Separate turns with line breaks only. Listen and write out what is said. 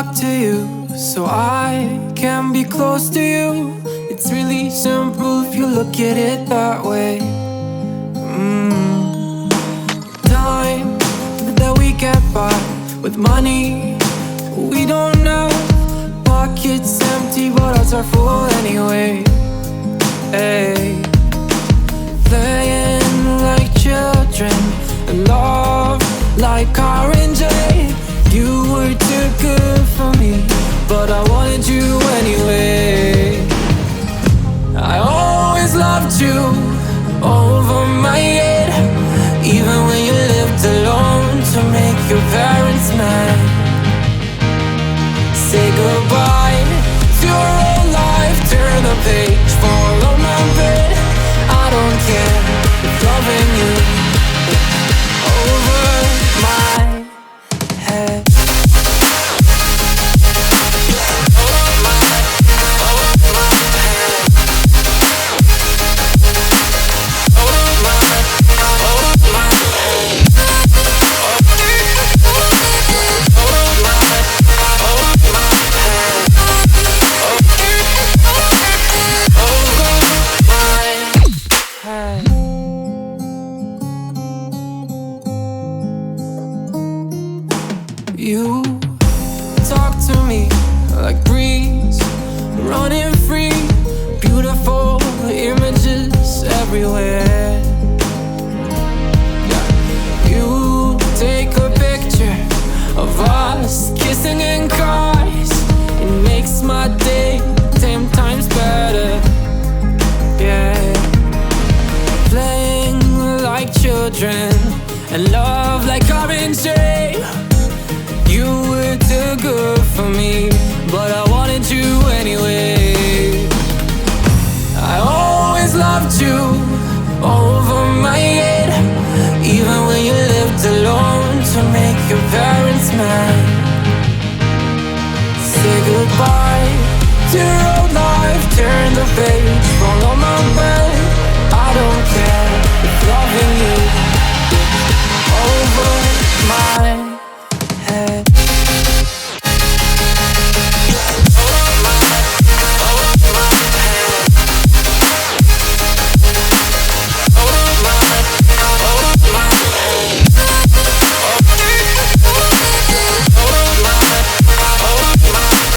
talk to you so I can be close to you. It's really simple if you look at it that way. Time that we get by with money we don't know. Pockets empty but hearts are full anyway. Hey, playing like children and love like orange. You were too good for me, but I wanted you anyway. I always loved you over my head, even when you lived alone to make your parents mad. Say goodbye to your old life, turn the page, follow my bed. I don't care if loving you over my head. You talk to me like breeze, running free, beautiful images everywhere. You take a picture of us kissing in cars, it makes my day 10 times better. Yeah, playing like children and love like orange. You were too good for me, but I wanted you anyway. I always loved you over my head, even when you lived alone to make your parents mad. Say goodbye to